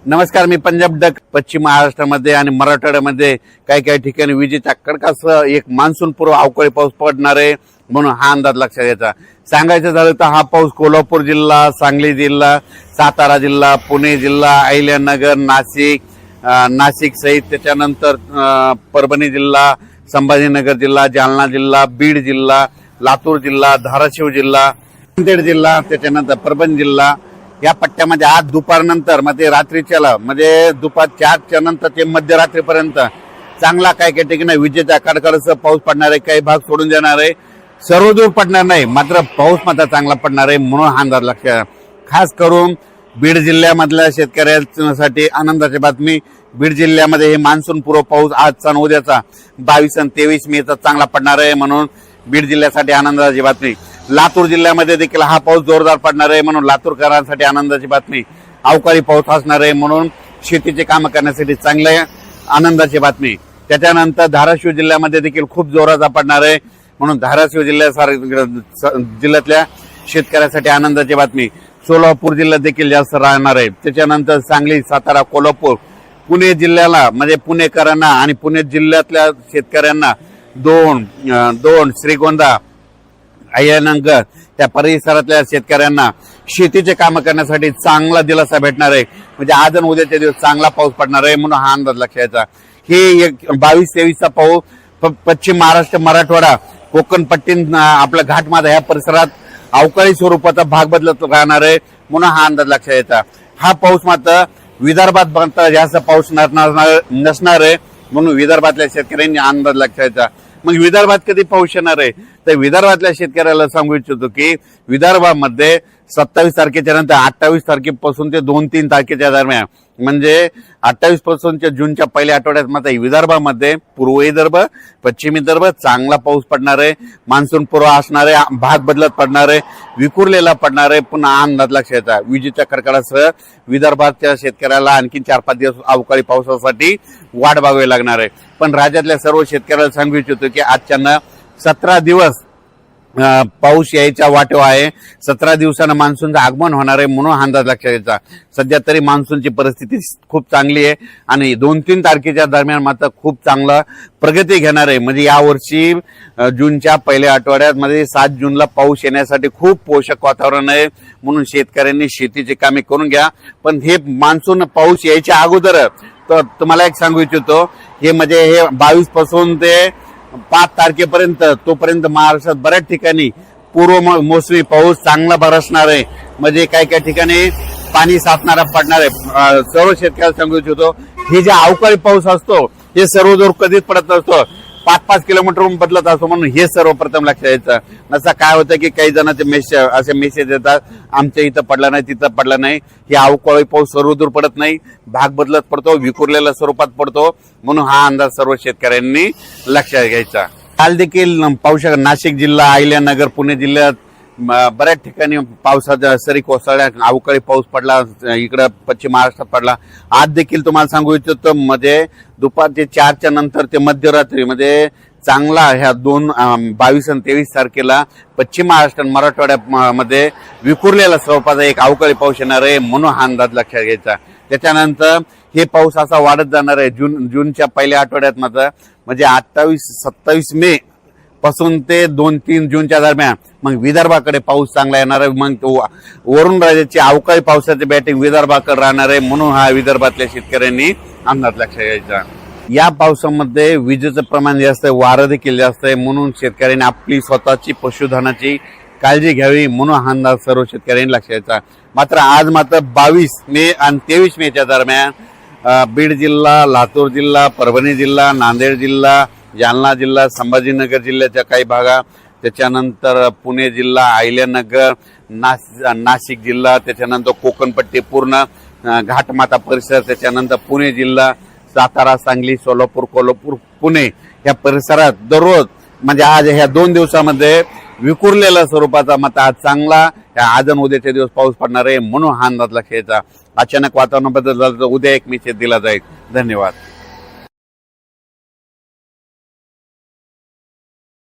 नमस्कार, मी पंजाब डक. पश्चिम महाराष्ट्रामध्ये आणि मराठवाड्यामध्ये काही ठिकाणी विजेच्या कडकासह एक मान्सून पूर्व अवकाळी पाऊस पडणार आहे म्हणून हा अंदाज लक्षात घ्यायचा. सांगायचं झालं तर हा पाऊस कोल्हापूर जिल्हा, सांगली जिल्हा, सातारा जिल्हा, पुणे जिल्हा, अहिल्यानगर, नाशिक सहित त्याच्यानंतर परभणी जिल्हा, संभाजीनगर जिल्हा, जालना जिल्हा, बीड जिल्हा, लातूर जिल्हा, धाराशिव जिल्हा, नांदेड जिल्हा, त्याच्यानंतर परभणी जिल्हा या पट्ट्यामध्ये आज दुपारनंतर मध्ये रात्रीच्याला म्हणजे दुपार 4च्या नंतर ते मध्यरात्रीपर्यंत चांगला काही ठिकाणी विजेच्या कडकडासह पाऊस पडणार आहे. काही भाग सोडून देणार आहे, सर्वदूर पडणार नाही, मात्र पाऊस मात्र चांगला पडणार आहे म्हणून हा अंदाज लक्षात. खास करून बीड जिल्ह्यामधल्या शेतकऱ्यांसाठी आनंदाची बातमी. बीड जिल्ह्यामध्ये हे मान्सून पूर्व पाऊस आजचा आणि उद्याचा 22 आणि 23 मेचा चांगला पडणार आहे म्हणून बीड जिल्ह्यासाठी आनंदाची बातमी. लातूर जिल्ह्यामध्ये देखील हा पाऊस जोरदार पडणार आहे म्हणून लातूरकरांसाठी आनंदाची बातमी. अवकाळी पाऊस असणार आहे म्हणून शेतीचे काम करण्यासाठी चांगल्या आनंदाची बातमी. त्याच्यानंतर धाराशिव जिल्ह्यामध्ये देखील खूप जोराचा पडणार आहे म्हणून धाराशिव जिल्ह्यातल्या शेतकऱ्यांसाठी आनंदाची बातमी. सोलापूर जिल्ह्यात देखील जास्त राहणार आहे. त्याच्यानंतर सांगली, सातारा, कोल्हापूर, पुणे जिल्ह्याला म्हणजे पुणेकरांना आणि पुणे जिल्ह्यातल्या शेतकऱ्यांना दोन श्रीगोंदा, अहिल्यानगर त्या परिसरातल्या शेतकऱ्यांना शेतीचे काम करण्यासाठी चांगला दिलासा भेटणार आहे. म्हणजे आज आणि उद्याच्या दिवस चांगला पाऊस पडणार आहे म्हणून हा अंदाज लक्षात घ्यायचा. हे 22-23चा पाऊस पश्चिम महाराष्ट्र, मराठवाडा, कोकण पट्टी, आपल्या घाटमाथा या परिसरात अवकाळी स्वरूपाचा भाग बदलत राहणार आहे म्हणून हा अंदाज लक्षात घ्यायचा. हा पाऊस मात्र विदर्भात मात्र जास्त पाऊस नसणार आहे म्हणून विदर्भातल्या शेतकऱ्यांनी अंदाज लक्षात घ्यायचा. मग विदर्भात कधी पाऊस येणार आहे तर विदर्भातल्या शेतकऱ्याला सांगू इच्छितो की विदर्भामध्ये 27 तारखेच्या नंतर 28 तारखेपासून ते 2-3 तारखेच्या दरम्यान म्हणजे 28 पासूनच्या जूनच्या पहिल्या आठवड्यात मात्र विदर्भामध्ये पूर्व विदर्भ, पश्चिम विदर्भ चांगला पाऊस पडणार आहे. मान्सून पूर्व असणार आहे, भाग बदलत पडणार आहे, विखुरलेला पडणार आहे. पुन्हा अंदाज लक्षात घ्यायचा. विजेच्या कडकडासह विदर्भाच्या शेतकऱ्याला आणखी 4-5 दिवस अवकाळी पावसासाठी वाट बघावी लागणार आहे. पण राज्यातल्या सर्व शेतकऱ्याला सांगू इच्छितो की आजच्यानं 17 दिवस पाऊस यायच्या वाटेवर आहे. 17 दिवसानं मान्सूनचं आगमन होणार आहे म्हणून अंदाज लक्षात घ्यायचा. सध्या तरी मान्सूनची परिस्थिती खूप चांगली आहे आणि 2-3 तारखेच्या दरम्यान मात्र खूप चांगला प्रगती घेणार आहे. म्हणजे यावर्षी जूनच्या पहिल्या आठवड्यात मध्ये 7 जूनला पाऊस येण्यासाठी खूप पोषक वातावरण आहे म्हणून शेतकऱ्यांनी शेतीची कामे करून घ्या. पण हे मान्सून पाऊस यायच्या अगोदर तर तुम्हाला एक सांगू इच्छितो हे म्हणजे हे 22 पासून ते 5 तारखेपर्यंत तोपर्यंत महाराष्ट्रात बऱ्याच ठिकाणी पूर्व मोसमी पाऊस चांगला बरसणार आहे. म्हणजे काही ठिकाणी पाणी साचणारा पडणार आहे. सर्व शेतकऱ्याला सांगू इच्छितो हे जे अवकाळी पाऊस असतो हे सर्वदूर कधीच पडत नसतो, 5-5 किलोमीटरहून बदलत असतो म्हणून हे सर्वप्रथम लक्षात घ्यायचं. नसा काय होतं की काही जणांचे असे मेसेज येतात आमच्या इथं पडला नाही, तिथं पडला नाही. हे अवकाळी पाऊस सर्वदूर पडत नाही, भाग बदलत पडतो, विखुरलेल्या स्वरूपात पडतो म्हणून हा अंदाज सर्व शेतकऱ्यांनी लक्षात घ्यायचा. काल देखील पाहू शकता नाशिक जिल्हा, अहिल्यानगर, पुणे जिल्ह्यात बऱ्याच ठिकाणी पावसाच्या सरी कोसळल्या, अवकाळी पाऊस पडला, इकडं पश्चिम महाराष्ट्रात पडला. आज देखील तुम्हाला सांगू इच्छितो म्हणजे दुपारचे 4च्या नंतर ते मध्यरात्री म्हणजे चांगला ह्या 22 आणि 23 तारखेला पश्चिम महाराष्ट्र आणि मराठवाड्यामध्ये विखुरलेला स्वरूपाचा एक अवकाळी पाऊस येणार आहे म्हणून हा अंदाज लक्षात घ्यायचा. त्याच्यानंतर हे पाऊस असा वाढत जाणार आहे जूनच्या पहिल्या आठवड्यात मात्र म्हणजे 28-27 मे पासून ते 2-3 जूनच्या दरम्यान मग विदर्भाकडे पाऊस चांगला येणार आहे. मग वरून राज्याची अवकाळी पावसाची बॅटिंग विदर्भाकडे राहणार आहे म्हणून हा विदर्भातल्या शेतकऱ्यांनी अंदाज लक्षात घ्यायचा. या पावसामध्ये विजेचं प्रमाण जास्त आहे, वारं देखील जास्त आहे म्हणून शेतकऱ्यांनी आपली स्वतःची पशुधनाची काळजी घ्यावी म्हणून हा अंदाज सर्व शेतकऱ्यांनी लक्षात घ्यायचा. मात्र आज मात्र 22 मे आणि 23 मेच्या दरम्यान बीड जिल्हा, लातूर जिल्हा, परभणी जिल्हा, नांदेड जिल्हा, जालना जिल्हा, संभाजीनगर जिल्ह्याच्या काही भागा, त्याच्यानंतर पुणे जिल्हा, अहिल्यानगर, नाशिक जिल्हा, त्याच्यानंतर कोकणपट्टी पूर्ण घाटमाथा परिसर, त्याच्यानंतर पुणे जिल्हा, सातारा, सांगली, सोलापूर, कोल्हापूर, पुणे या परिसरात दररोज म्हणजे आज ह्या 2 दिवसामध्ये विखुरलेल्या स्वरूपाचा मात्र आज चांगला आज आणि उद्याचे दिवस पाऊस पडणार आहे म्हणून हा अंदाज लक्षात घ्यायचा. अचानक वातावरण बदल झाला तर उद्या एक मेसेज दिला जाईल. धन्यवाद.